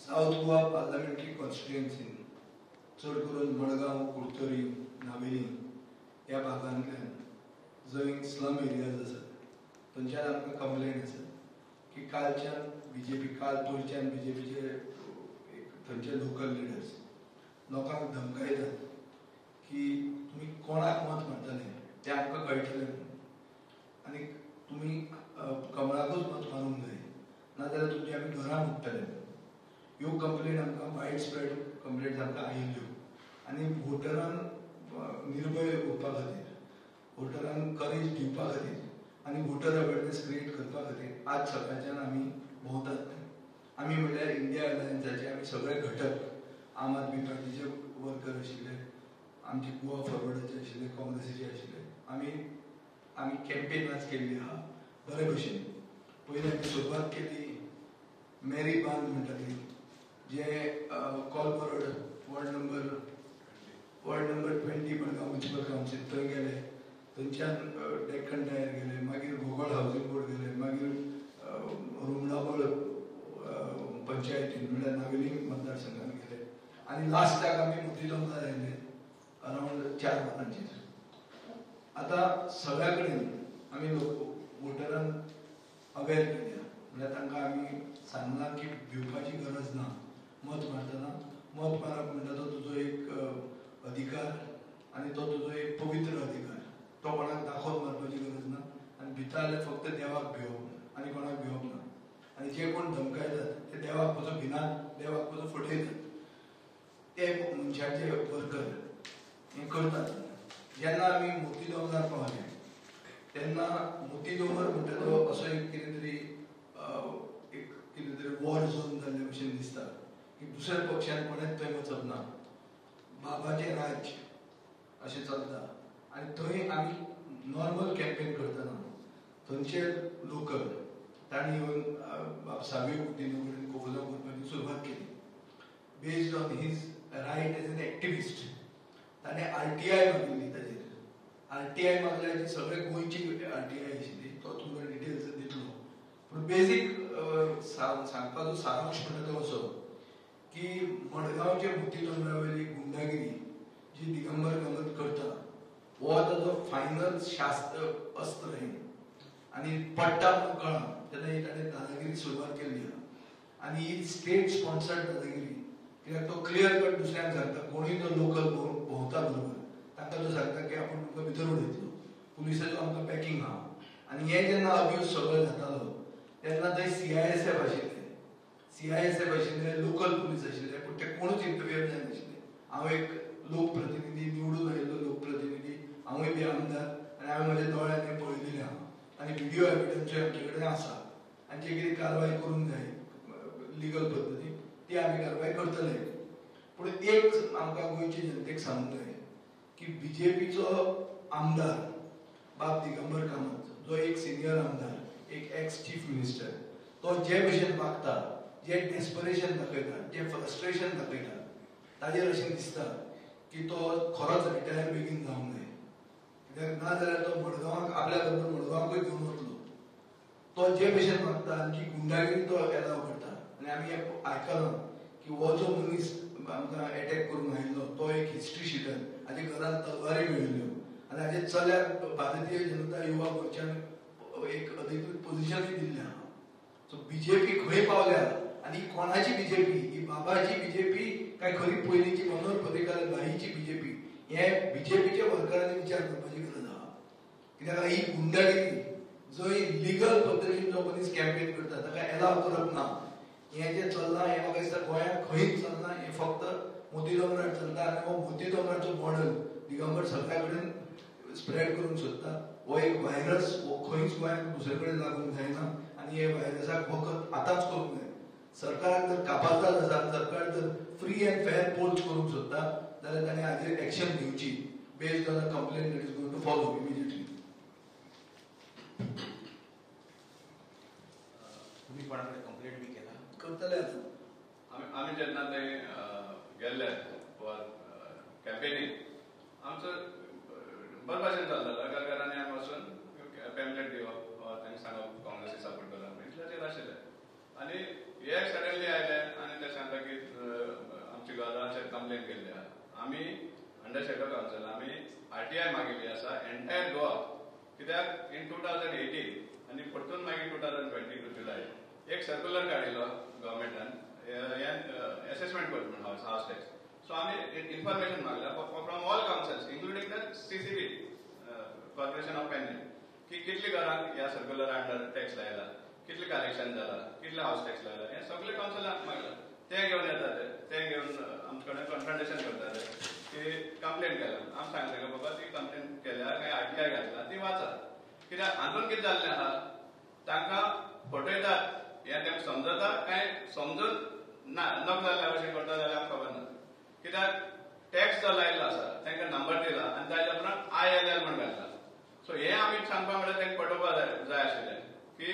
South Goa parliamentary कॉन्स्टिट्युएन्सीन चड करून मडगांव कुडचोरी नावेली ह्या भागांतल्यान जंय स्लम एरियाज आसात थंयच्यान आमकां कंप्लेंट आसा की कालच्यान बीजेपी काल पयरच्यान बीजेपीचे थंयचे लोकल लिडर्स लोकांक धमकायतात की तुमी कोणाक मत मारतले तें आमकां कळटलें आनी तुमी कमळाकूच मत मारूंक जाय नाजाल्यार तुमचे आमी घरां मोडटले ह्यो कंप्लेंट आमकां वायड स्प्रेड कंप्लेंट आमकां आयिल्ल्यो आनी वोटरांक निर्भय उरपा खातीर वोटरांक करेज दिवपा खातीर आनी वोटर अवेरनेस क्रिएट करपा खातीर आज सकाळच्यान आमी भोंवतात आमी म्हणल्यार इंडिया अलायन्साचे आमी सगळे घटक आम आदमी पार्टीचे वर्कर आशिल्ले आमचे गोवा फॉरवर्डाचे आशिल्ले काँग्रेसीचे आशिल्ले आमी कॅम्पेन आज केल्ली आहा बरे भशेन पयलीं आमी सुरवात केली मेरी बांद म्हणटाली जे कॉलपरोड ward number 20 Madgaon municipal council थंय गेले थंयच्यान डेक्कन टायर गेले मागीर गोगोळ हावजींग बोर्ड गेले मागीर रुमडावळ पंचायतीन म्हणल्यार नावेली मतदारसंघान गेले आनी लास्टाक आमी मोती दोंगरार आयले अरावंड 4 वरांचेर आतां सगळ्या कडेन आमी वोटरांक अवेर केल्या म्हणल्यार तांकां आमी सांगलां की भिवपाची गरज ना मत मारतना मत मारप म्हणटा तो तुजो एक अधिकार आनी तो तुजो एक पवित्र अधिकार तो कोणाक दाखोवन मारपाची गरज ना आनी भिता जाल्यार फक्त देवाक भिवप आनी कोणाक भिवप ना आनी जे कोण धमकायतात ते देवाक कसो भिनात देवाक कसो फटयतात ते मनशाचे वर्कर हें करतात जेन्ना आमी मोती दोंगरार पावले तेन्ना मोती दोंगर म्हणटा तो असो एक कितें तरी वॉर झोन जाल्ले भशेन दिसता की दुसऱ्या पक्षान कोणेच थंय वचप ना बाबाचें राज्य अशें चलता आनी थंय आमी नॉर्मल कॅम्पेन करतना थंयचे लोकल तांणी येवन सावे कुटीन कडेन कबुलां करपाची सुरवात केली based on his right as an activist ताणें RTI मागिल्ली ताजेर RTI मागल्याची सगळे गोंयची RTI आशिल्ली तो तुमकां डिटेल्स दितलो पूण बेजीक सांगपाचो सारांश म्हणटा तो असो की मडगांवचे मोती दोंगरावेली गुंडागिरी जी दिगंबर कामत करता हो ताजो फायनल शास्त्र अस्त्र हें आनी पडटा म्हणून कळना तेन्ना ही ताणें दादागिरी सुरवात केल्ली आहा आनी ही स्टेट स्पॉन्सर्ड दादागिरी कित्याक तो क्लियर कट दुसऱ्यांक सांगता कोणूय तो लोकल भोंवता बरोबर ताका तो सांगता की आपूण तुमकां भितर उडयतलो पुलिसाचो आमकां पॅकींग आहा आनी हे जेन्ना अब्यूज सगळो जातालो तेन्ना थंय CISF आशिल्ले CISF आशिल्ले लोकल पुलीस आशिल्ले पूण ते कोणूच इंटरफियर जायनाशिल्ले हांव एक लोकप्रतिनिधी निवडून आयिल्लो लोकप्रतिनिधी हांवूय बी आमदार आनी हांवें म्हज्या दोळ्यान हें पळयलेलें आहा आनी व्हिडिओ एविडन्सूय आमचे कडेन आसा आनी जे कितें कारवाय करूंक जाय लिगल पद्दतीन ती आमी कारवाय करतले पूण एक आमकां गोंयचे जनतेक सांगूंक जाय की BJPचो आमदार बाब दिगंबर कामत जो एक सिनियर आमदार एक एक्स चीफ मिनिस्टर तो जे भशेन वागता जे डेस्परेशन दाखयता जे फ्रस्ट्रेशन दाखयता ताजेर अशें दिसता की तो खरोच रिटायर बेगीन जावंक जाय कित्याक ना जाल्यार तो मडगांवाक आपल्या बरोबर मडगांवाकूय घेवन वतलो तो जे भशेन वागता आनी जी गुंडागिरी तो एलाव करता आनी आमी आयकलां की हो जो मनीस आमकां एटॅक करून आयिल्लो तो एक हिस्ट्री शिटर हाजे घरांत तलवारी मेळिल्ल्यो आनी हाजे चल्याक भारतीय जनता युवा मोर्चान एक अधिकृत पोझिशनूय दिल्लें आहा सो BJP खंय पावल्या आनी कोणाची BJP ही बाबाची BJP काय खरी पयलींची मनोहर पर्रीकार बाईची BJP हे BJPच्या वर्करांनी विचार करपाची गरज आहा कित्याक ही गुंडागिरी जंय लिगल पद्दतीन जो मनीस कॅम्पेन करता ताका एलाव करप ना हें जें चल्लां हें म्हाका दिसता गोंयांत खंयच चलना हें फक्त मोती दोंगरार चलता आनी हो मोती दोंगराचो मॉडल दिगंबर सगळ्या कडेन स्प्रेड करूंक सोदता हो एक व्हायरस हो खंयच गोंयांत दुसरे कडेन लागूंक जायना आनी हे व्हायरसाक वखद आतांच करूंक जाय सरकाराक जर कापारदाद आसा सरकार जर फ्री एंड फेअर पोल्स करूंक सोदता जाल्यार ताणें हाजेर एक्शन घेवची based on a complaint that is going to follow immediately तुम्ही कोणाकडे कंप्लेंट बी केला करतले आमी जेन्ना थंय गेल्ले कॅम्पेनीक आमचो बरे भाशेन चल्लो घरांनी आमी वचून पॅम्पलेट दिवप तांकां सांगप काँग्रेसी सपोर्ट करप इतलेंच आशिल्लें आनी हे सडनली आयले आनी ते सांगता कंप्लेंट केल्ली आहा. आमी अंडर शेडो काउन्सिल आमी RTI मागिल्ली आसा एंटायर गोवा. कित्याक इन 2018 आनी परतून मागीर 2022 जुलाय एक सर्क्युलर काडिल्लो गव्हर्मेंटान असेसमेंट करता म्हणून हाऊस टॅक्स. सो आमी इन्फॉर्मेशन मागला from all councils including the CCB corporation of Pernem की कितली घरांक ह्या सर्क्युलर अंडर टॅक्स लायला, कितले कलेक्शन जाला, कितले हाऊस टॅक्स लायला, हे सगळे काउन्सिलाक मागला. ते घेवन येतात, ते घेवन आमचे कडेन कन्फ्रंटेशन करतात की कंप्लेंट केला. आमी सांगता की बाबा ती कंप्लेंट केल्या काय RTI घातला ती वाचा. कित्याक हातून कितें जाल्लें आहा तांकां फटयतात हें तांकां समजता काय समजून नक जाल्ल्या भशेन करता जाल्यार आमकां खबर ना. कित्याक टॅक्स जो लायल्लो आसा तांकां नंबर दिला आनी ताच्या उपरांत ILL म्हण घातला. सो हें आमी सांगपा म्हळ्यार तांकां पटोवपाक जाय आशिल्लें की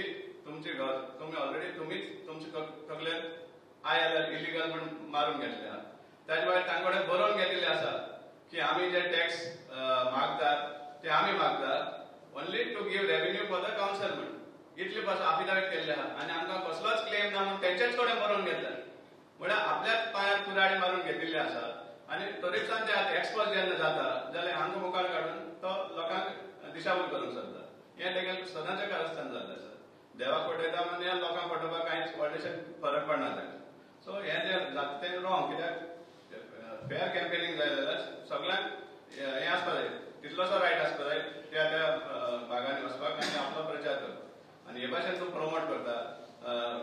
तुमची घर तुमी ऑलरेडी तुमीच तुमचे तकलेर ILL इलिगल म्हण मारून घेतले आहा. ताचे भायर तांचे कडेन बरोवन घेतिल्लें आसा की आमी जे टॅक्स मागतात ते आमी मागतात only to give revenue for the council म्हण इतले पासून अफिडावीट केल्ले आहा. आनी आमकां कसलोच क्लेम ना म्हणून तेंचेच कडेन बरोवन घेतला. म्हळ्यार आपल्याच पांयार कुराडी मारून घेतिल्ले आसा. आनी तरीसान ते आतां एक्सपोज जेन्ना जाता जाल्यार हांगा मुखार काडून तो लोकांक दिशाभूल करूंक सोदता. हें तेगेलें सदांचें कारस्थान जाल्लें आसा. देवाक फटयता म्हणजे हें लोकांक फटोवपाक कांयच व्हडलेशें फरक पडना ताका. सो हें जें जाता तें रॉंग. कित्याक फेअर कॅम्पेनिंग जाय जाल्यार सगळ्यांक हें आसपा जाय, तितलोसो रायट आसपा जाय त्या त्या भागांनी वचपाक आनी आपलो प्रचार करप. आनी हे भाशेन तूं प्रमोट करता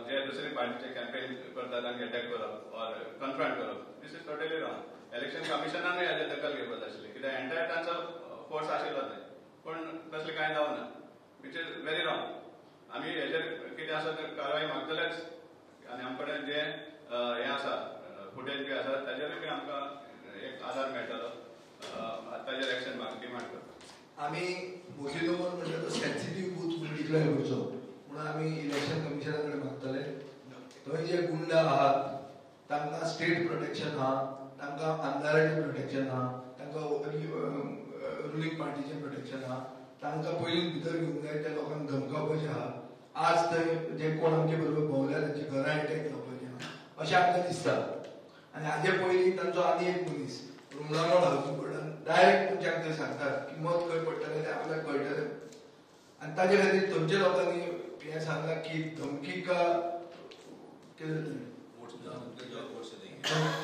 जे दुसरे पार्टीचे कॅम्पेन करता तांकां अटॅक करप ऑर कन्फ्रंट करप. This is totally wrong. Election कमिशनानूय हेजेर दखल घेवपाक जाय आशिल्ली कित्याक एंटायर तांचो फोर्स आशिल्लो थंय. पूण तसलें कांय जावना विच इज व्हेरी रॉंग. आमी हेजेर कितें आसा तें कारवाय मागतलेच आनी आमचे कडेन जें हें आसा फुटेज बी आसा ताजेरूय बी आमकां एक आधार मेळटलो. ताजेर एक्शन डिमांड करता. आमी मोजिलोमोन म्हणटा तो सेन्सिटीव बूथ म्हणून डिक्लेअर करचो म्हणून आमी इलेक्शन कमिशना कडेन मागतले. थंय जे गुंड आहात तांकां स्टेट प्रोटेक्शन आहा, तांकां आमदाराचें प्रोटेक्शन आहा, तांकां रुलींग पार्टीचें प्रोटेक्शन आहा, तांकां पयलीं भितर घेवंक जाय त्या लोकांक धमकावपाचें आहा. आज थंय जे कोण आमचे बरोबर भोंवल्या तांची घरां अटॅक जावपाचें आहा अशें आमकां दिसता. आनी हाजे पयलीं तांचो आनी एक मनीस रुमनामोड हावसी कोर्टान डायरेक्ट तुमच्याक थंय सांगतात की मत खंय पडटलें तें आपल्याक कळटलें. आनी ताजे खातीर थंयच्या लोकांनी हें सांगलां की धमकी का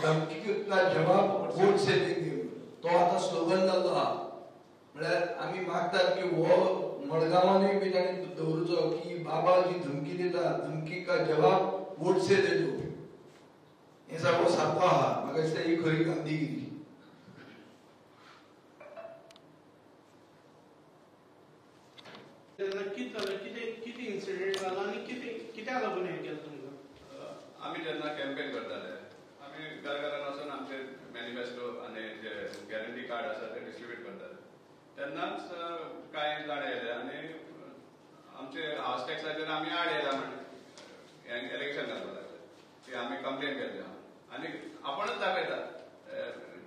धमकी का जवाब वोट से देंगे तो आतां स्लोगन जाल्लो आहा. म्हळ्यार आमी मागतात की हो मडगांवानूय बी ताणें दवरचो की बाबा जी धमकी दिता धमकी का जवाब वोट से दे दो. हें सगळो सारको आहा. म्हाका दिसता ही खरी गांधीगिरी. नक्कीच जालें कितें इन्सिडेंट जाला आनी कित्याक लागून हें केलें तुमकां? आमी जेन्ना कॅम्पेन करताले आमी घराघरान वचून आमचे मॅनिफेस्टो आनी जे गॅरंटी कार्ड आसा ते डिस्ट्रिब्यूट करताले. तेन्नाच कांय जाण येयले आनी आमचे हावस टॅक्साचेर आमी आड येयला म्हण एलेक्शन घालपाक लागले की आमी कंप्लेन केल्ली आहा. आनी आपणच दाखयता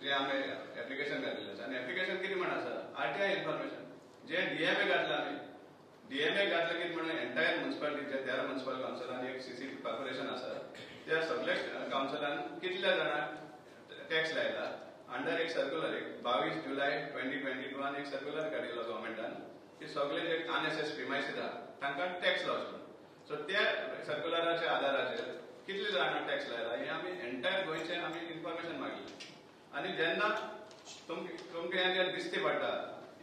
जे आमी एप्लिकेशन घातिल्लें आसा. आनी एप्लिकेशन कितें म्हण आसा RTI इन्फॉर्मेशन जे DMA घातलें आमी DMA घातलें कितें म्हणून एंटायर म्युन्सिपालिटीचे 13 म्युन्सिपल काउन्सिल आनी एक CCB कॉर्पोरेशन आसा त्या सगळे काउन्सिलान कितल्या जाणांक टॅक्स लायला. अंडर एक सर्क्युलर 22 जुलय 2022 एक सर्क्युलर काडिल्लो गव्हर्मेंटान की सगळे जे अनएसेस प्रिमायसीस आहा तांकां टॅक्स लावचो. सो त्या सर्क्युलराच्या आधाराचेर कितले जाणांक टॅक्स लायला हे आमी एंटायर गोंयचे आमी इन्फॉर्मेशन मागिल्लें. आनी जेन्ना तुमकां हें दिश्टी पडटा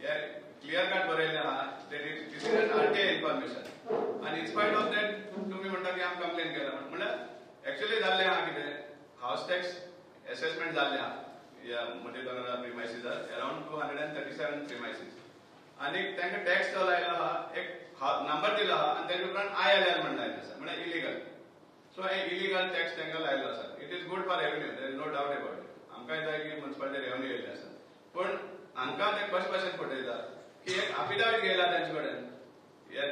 हे क्लियर कट बरयल्लें आहा दिस इज एन RTI इन्फॉर्मेशन आनी इन्स्पायट ऑफ दॅट तुमी म्हणटा की आमी कंप्लेन केला म्हळ्यार एक्चुअली जाल्लें आहा कितें हावस टॅक्स असेसमेंट जाल्लें आहा ह्या मध्यनगरा प्रिमायसीसार अराउंड 237 प्रिमायसीस आनी तांकां टॅक्स जो लायलो आहा एक नंबर दिलो आहा आनी ताचे उपरांत ILL म्हण लायल्लें आसा म्हळ्यार इलिगल. सो हे इलिगल टॅक्स तांकां लायलो आसा. It is good for revenue there is no doubt about it. आमकांय जाय की म्युन्सिपालिटी रेव्हेन्यू येयल्लें आसा. पूण हांकां ते कशे भशेन फटयता की एक अफिडावीट घेयला तांचे कडेन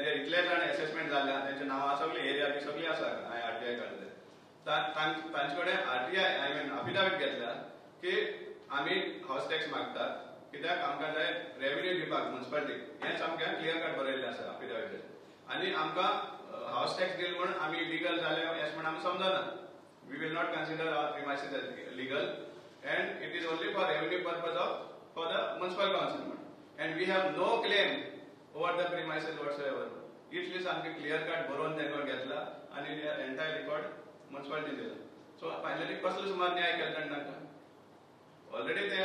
जे इतले जाण असेसमेंट जाल्ले आहा तांचे नांवां सगळीं एरिया बी सगळीं आसा RTI काडले. तांचे कडेन RTI आय मीन अफिडावीट घेतल्या की आमी हावस टॅक्स मागतात कित्याक आमकां जाय रेव्हेन्यू दिवपाक म्युन्सिपालिटीक हें सामकें क्लियर कट बरयल्लें आसा अफिडावीटेर. आनी आमकां हावस टॅक्स दिल म्हूण आमी लिगल जाले अशें म्हूण आमी समजना. We will not consider our premises as legal and it is only for revenue purpose for the municipal council. And we have no claim over the premises whatsoever. Itley सामके clear cut बरोवन त्यांना घेतला आणि entire record municipality दिला. So finally कसलो सुमार न्याय केला तांकां. Already ते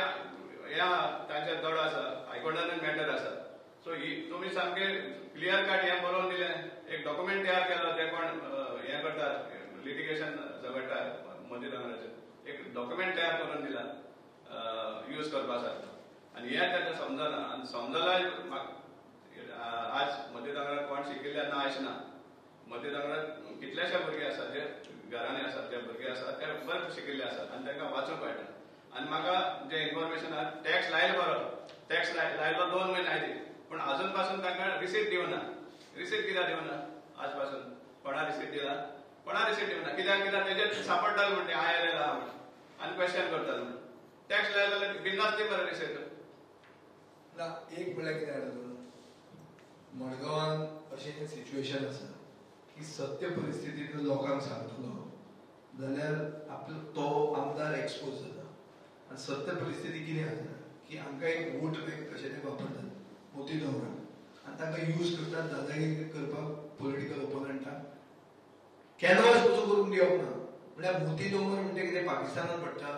या तांच्या दड आसा, हायकोर्टान मॅटर आसा. सो तुम्ही सामके क्लियर कट हे बरोवन दिले, एक डॉक्युमेंट तयार केलो ते कोण हे करतात लिटिगेशन झगडटात मोदी दोंगराचे, एक डॉक्युमेंट तयार करून दिला यूज करपासाठी. आणि हे ताका समजना आणि समजला आज मोदी दोंगरात कोण शिकिल्ले ना अशें ना. मोदी दोंगरात कितलेशे भुरगे आसात जे घरांनी आसात, जे भुरगे आसात ते बरे शिकिल्ले आसात आणि तांकां वाचूंक कळटा. आणि म्हाका जे इन्फॉर्मेशन आहा टॅक्स लायलो बरो, टॅक्स लायलो 2 महिने आयली, पण अजून पासून तांकां रिसीट दिवना. रिसीट कित्याक दिवना आज पासून? कोणा रिसीट दिला? कोणा रिसीट दिवना. कित्याक तेजेर सापडटालो म्हणटे आयएलएल आहा म्हणून आनी क्वेश्चन करतालो म्हणून. टॅक्स लायलो जाल्यार बिंदास दी बरें रिसीट. ना एक म्हळ्यार कितें जाता मडगांवान अशें सिच्युएशन आसा की सत्य परिस्थितींत लोकांक सांगतलो जाल्यार आपलो तो आमदार एक्सपोज जाता. आनी सत्य परिस्थिती कितें आसा की आमकां एक वोट बँक अशें ते वापरतात मोती दोंगरान आनी तांकां यूज करतात दादागिरी करपाक पॉलिटिकल ओपोनंटाक. कॅनवास कसो करून दिवप ना. म्हळ्यार मोती दोंगर म्हणजे कितें पाकिस्तानान पडटा,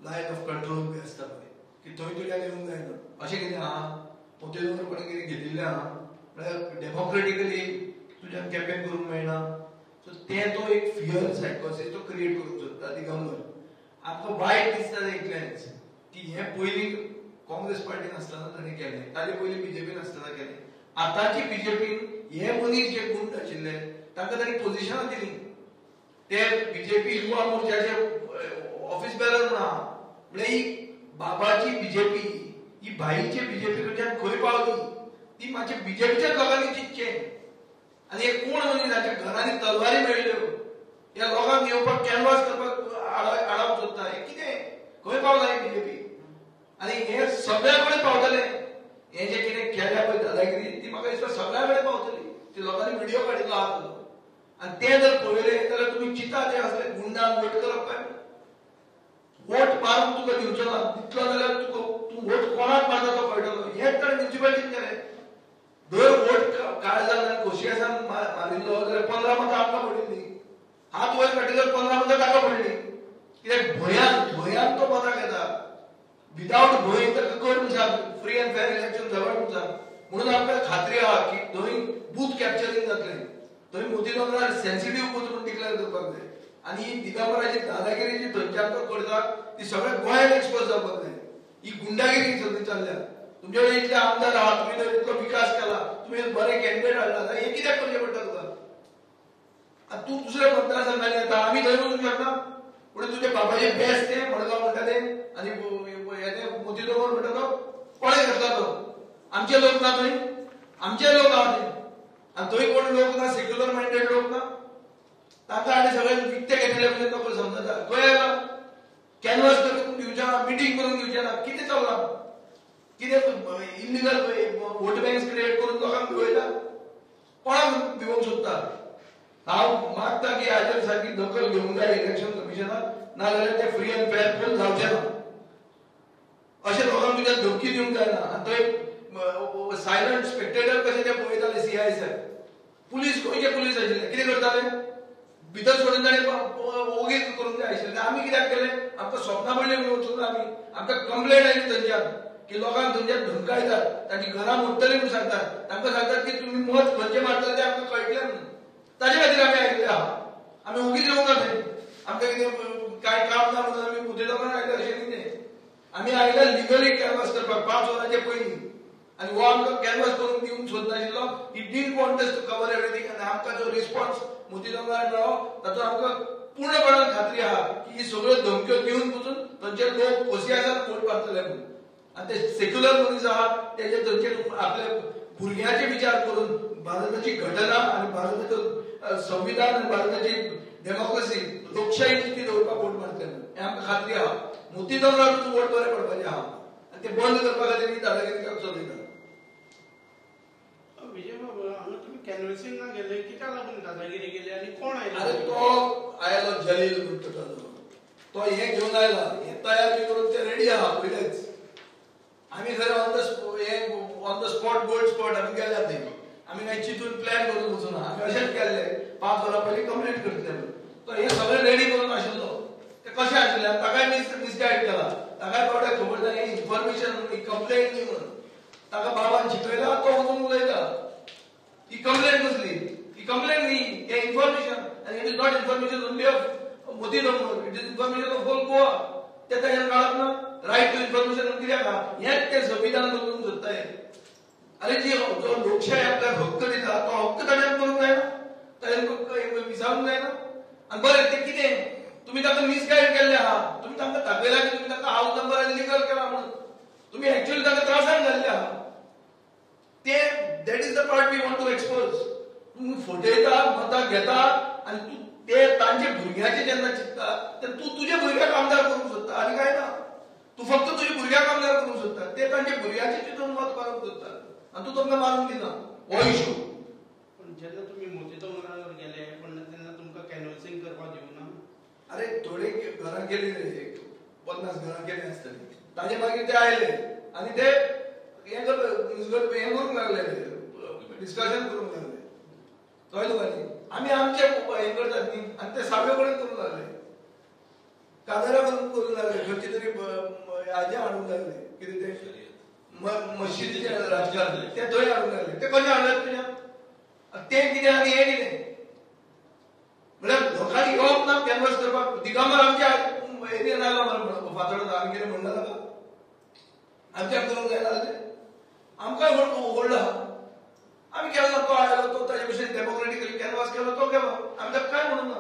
लायन ऑफ कंट्रोल बी आसता पळय की थंय तुज्यान येवंक जायना अशें कितें आहा. मोती दोंगर कोणें कितें घेतिल्लें आहा म्हळ्यार डेमोक्रेटिकली तुज्यान कॅम्पेन करूंक मेळना. सो तें तो एक फियर सायकोसिस तो क्रिएट करूंक सोदता दिगंबर. आमकां वायट दिसता इतलेंच की हे पयलीं काँग्रेस पार्टीन आसतना ताणें केलें, ताजे पयलीं बीजेपीन आसतना केलें. आतांची बीजेपीन हे मनीस जे गुंड आशिल्ले तांकां ताणें पोजिशनां दिलीं. ते बीजेपी युवा मोर्चाचे ऑफिस बेरर म्हणून आहा. म्हळ्यार ही बाबाची बीजेपी, ही भाईची बीजेपी कडच्यान खंय पावली ती मातशें बीजेपीच्या लोकांनी चिंतचें. आनी हे कोण मनीस हाच्या घरांनी तलवारी मेळ्ळ्यो ह्या लोकांक येवपाक कॅनवास करपाक आडावंक सोदता. हे कितें खंय पावला ही बीजेपी? आनी हे सगळ्या कडेन पावतले. हे जे कितें केल्या पळय दादागिरी ती म्हाका दिसता सगळ्या कडेन पावतली. ती लोकांनी व्हिडिओ काडिल्लो आहा ताजो. आनी ते जर पळयले जाल्यार तुमी चिंता ते असले गुंडांक वोट करप काय? वोट मारून तुका दिवचो ना दितलो जाल्यार तूं वोट कोणाक मारता तो कळटलो. हेच ताणें म्युनिसिपालिटीन केलें. धर वोट काळजान खोशयेसान मारिल्लो जाल्यार 15 मतां आमकां पडिल्लीं. हात वयर काडिल्लो 15 मतां ताका पडलीं. कित्याक भंयान तो मतां घेता. विदाउट भंय ताका कर म्हूण सांग, फ्री एंड फेअर इलेक्शन जावं म्हूण सांग. म्हणून आमकां खात्री आहा की थंय बूथ कॅप्चरींग जातलें. थंय मोती दोंगरार सेन्सिटीव बूथ म्हणून डिक्लेअर करपाक जाय. आनी ही दिगंबराची दादागिरी जी थंयची आमकां करतात ती सगळ्या गोंयांत एक्सपोज जावपाक जाय. ही गुंडागिरी सगळी चल्ल्या. तुमचे कडेन इतले आमदार आहात, तुमी जर इतलो विकास केला, तुमी बरे कॅन्डिडेट हाडला जाल्यार हे कित्याक करचें पडटा तुका? आतां तूं दुसऱ्या मतदारसंघांनी येता, आमी थंय वचूंक शकना. पूण तुजे बाबाचे बेस्ट ते मडगांव म्हणटा ते आनी मोती दोंगर म्हणटा तो कोणे घेतला तो? आमचे लोक ना थंय? आमचे लोक आहा थंय. आनी थंय कोण लोक ना, सेक्युलर मायंडेड लोक ना. तांकां आनी सगळे विकते घेतले म्हणजे तो समजता. खंय आयला? कॅनवास करून दिवचे ना, मिटींग करून दिवचे ना. कितें चल्लां? कितें इलिगल वोट बँक क्रिएट करून लोकांक भिवयता? कोणाक भिवंक सोदता? हांव मागता की हाजेर सारकी दखल घेवंक जाय इलेक्शन कमिशनान, नाजाल्यार ते फ्री एंड फेअर पोल जावचे ना. अशें लोकांक तुज्या धमकी दिवंक जायना. आनी थंय सायलंट स्पेक्टेटर कशे ते पळयताले CI साहेब. पुलीस खंयचे पुलीस आशिल्ले कितें करताले? भितर सोडून ताणें ओगीच करूंक जाय आशिल्लें. आमी कित्याक केलें? आमकां स्वप्नां पडलीं म्हणून वचून आमी आमकां कंप्लेंट आयली थंयच्यान की लोकांक थंयच्यान धमकायतात, तांची घरां मोडटलीं म्हणून सांगतात. तांकां सांगतात की तुमी मत खंयचें मारतले तें आमकां कळटलें म्हणून. ताजे खातीर आमी आयिल्ले आहा. आमी ओगीच येवंक ना थंय. आमकां कितें कांय काम ना म्हणून आमी मोती दोंगरार आयले अशें कितें. आमी आयले लिगली कॅनवास करपाक 5 वरांचे पयलीं. आनी हो आमकां कॅनवास करून दिवंक सोदनाशिल्लो. He didn't want us to cover everything. आनी आमकां जो रिस्पॉन्स मोती दोंगरार मेळ्ळो ताचो आमकां पूर्णपणान खात्री आहा की ही सगळ्यो धमक्यो दिवन पसून थंयचे लोक खोशी आसात वोट मारतले म्हणून. आनी ते सेक्युलर मनीस आहा तेजे थंयचे आपले भुरग्याचे विचार करून भारताची घटना आनी भारताचो संविधान आनी भारताची डेमोक्रेसी लोकशाही ती दवरपाक वोट मारतले हें आमकां खात्री आहा. मोती दोंगरारूच वोट बरें पडपाचें आहा. आनी ते बंद करपा खातीर ही दादागिरी चलयता. विजय बाबा हांगा तुमी कॅनवसिंगाक गेले कित्याक लागून दादागिरी केली आनी कोण आयले? अरे तो आयलो जलील म्हणटा तो हे घेवन आयला. तयार बी करून ते रेडी आहा पयलेच. आम्ही खरं on the spot gold spot आम्ही गेल्यात नाही. आम्ही काही चितून प्लॅन करून वचून ना. आम्ही अशेंच केल्ले 5 वरां पयलीं कंप्लीट करतले. तो हे सगळें रेडी करून आशिल्लो. ते कशें आशिल्ले ताकाय मिसगायड केला. ताकाय बावड्याक खबर ना हे इन्फॉर्मेशन ही कंप्लेंट न्ही म्हणून. ताका बाबान शिकयला तो वचून उलयता. ही कंप्लेंट कसली? ही कंप्लेंट न्ही, हे इन्फॉर्मेशन. आनी it is not information only of Modi number, it is information of whole Goa. ते ताजेर काळात ना रायट टू इन्फॉर्मेशन कित्याक हा? हेच ते संविधान बदलूंक सोदताय. अरे जो लोकशाही आपल्याक हक्क दिता तो हक्क ताणें करूंक जायना, ताणें विचारूंक जायना. आनी बरें ते कितें तुम्ही ताका मिसगायड केल्ले आहा. तुम्ही तांकां दाखयला की तुम्ही ताका हाऊस नंबर लिगल केला म्हणून. तुम्ही एक्चुअली ताका त्रासान घाल्ले आहा. ते that is the part we want to expose. तुम्ही फटयता, मतां घेता आनी तूं ते तांचे भुरग्याचे जेन्ना चिंतता तेन्ना तूं तुजे भुरग्याक आमदार करूंक सोदता आनी काय ना. तूं फक्त तुज्या भुरग्याक आमदार करूंक सोदता. ते तांचे भुरग्याचे चिंतून मत मारूंक सोदता आनी तूं तांकां मारूंक दिना. हो इशू. पण जेन्ना तुमी मोती दोंगरावर गेले पण तेन्ना तुमकां कॅनवसिंग करपाक दिवना. अरे थोडे घरां गेले 50 घरां गेले आसतली. ताजे मागीर ते आयले आनी ते हे करूंक लागले, डिस्कशन करूंक लागले. कळ्ळें तुका न्ही? आमी आमचे हे करतात न्ही आनी ते साबे कडेन करूंक लागले. कागारा करूंक लागले. खंयचे तरी हाजे हाडूंक लागले. कितें ते मस्जिदीचे राजकारण ते थंय हाडूंक लागले. ते कशें हाडले तुज्या? ते कितें आनी हे कितें? म्हळ्यार लोकांनी येवप ना कॅनवास करपाक. दिगंबर आमच्या एरियेन आयलो मरे फातोडा. आमी कितें म्हणना ताका? आमच्याक करूंक जायना जालें. आमकांय व्हडलो आहा. आमी केलो तो आयलो तो ताजे भशेन डेमोक्रेटिकली कॅनवास केलो तो गेलो. आमी ताका काय म्हणून ना.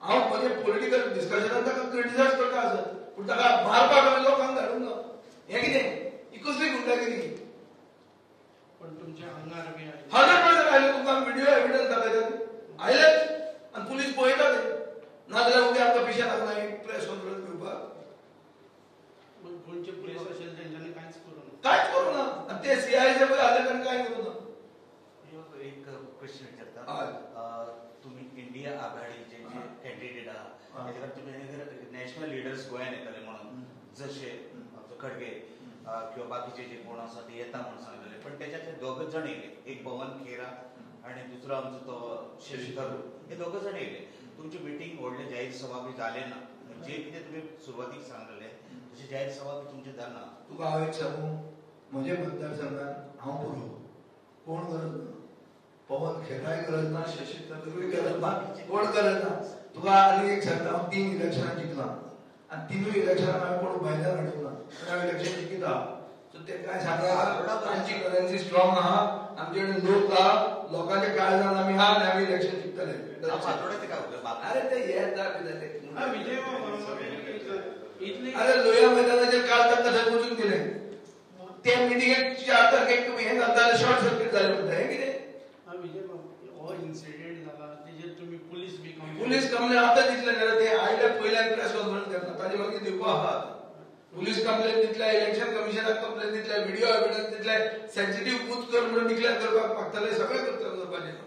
हांव म्हणजे पॉलिटिकल डिस्कशनान ताका क्रिटिसायज करता आसत पूण ताका मारपाक आमी लोकांक धाडूंक ना. हें कितें? ही कसली गुंडागिरी? पण तुमच्या आंगार बी 100% आयले. तुमकां व्हिडिओ एविडन्स दाखयतात. आयलेच आनी पुलीस पळयता ते. नाजाल्यार उद्या आमकां पिशें लागना प्रेस कॉन्फरन्स घेवपाक. गोंयचे पुलीस असेल तेंच्यांनी कांयच करूं ना. कांयच करूं ना. आनी ते सीआयचे पळय आले ताणें कांय करूं ना. एक क्वेश्चन विचारता. तुम्ही इंडिया आघाडीचे जे कॅन्डिडेट आहात तेका तुम्ही नॅशनल लिडर्स गोंयान येतले म्हणून जशे खडगे किंवा बाकीचे जे कोण आसा ते येता म्हणून सांगलेले. पण त्याच्यातले दोघच जण येयले. एक पवन खेरा आणि दुसरो आमचो तो शशी थरूर. हे दोघच जण येयले. तुमची मिटिंग व्हडले जाहीर सभा बी जाले ना. जे कितें तुम्ही सुरवातीक सांगलेले तशें जाहीर सभा बी तुमचे जाना. तुका हांव एक सांगू, म्हजे मतदारसंघात हांव पुरो. कोण गरज ना. पवन खेराय गरज ना, शशी थरूरूय गरज ना, कोण गरज ना. तुका आनी एक सांगता, हांव 3 इलेक्शनां जिखला आनी 3 इलेक्शनां हांवें कोण भायल्यान हाडूंक ना. हांवें इलेक्शन जिखिता. सो ते काय सांगता आमची करन्सी स्ट्रॉंग आहा, आमचे कडेन लोक आहा, लोकांच्या काळजान आमी आहा आनी आमी इलेक्शन जिखतले. अरे ते येता कितें विजय इतली अरे लोहिया मैदानाचेर काल तांकां थंय वचून दिले. ते मिटिंगेक 4 तारखेक हें घालताले शॉर्ट सर्कीट जालें म्हणटा. हें कितें? विजय हो इन्सिडेंट जाला तेजेर तुम्ही पुलीस बी पुलीस कंप्लेन आतां दितले न्ही. ते आयले पयल्यान प्रेस कॉन्फरन्स करता ताजे मागीर दिवपा आहा. पुलीस कंप्लेन दितले, इलेक्शन कमिशनाक कंप्लेन दितले, व्हिडिओ एविडन्स दितले, सेन्सिटीव बूथ कर म्हणून डिक्लेअर करपाक मागतले, सगळें करतले करपाचें.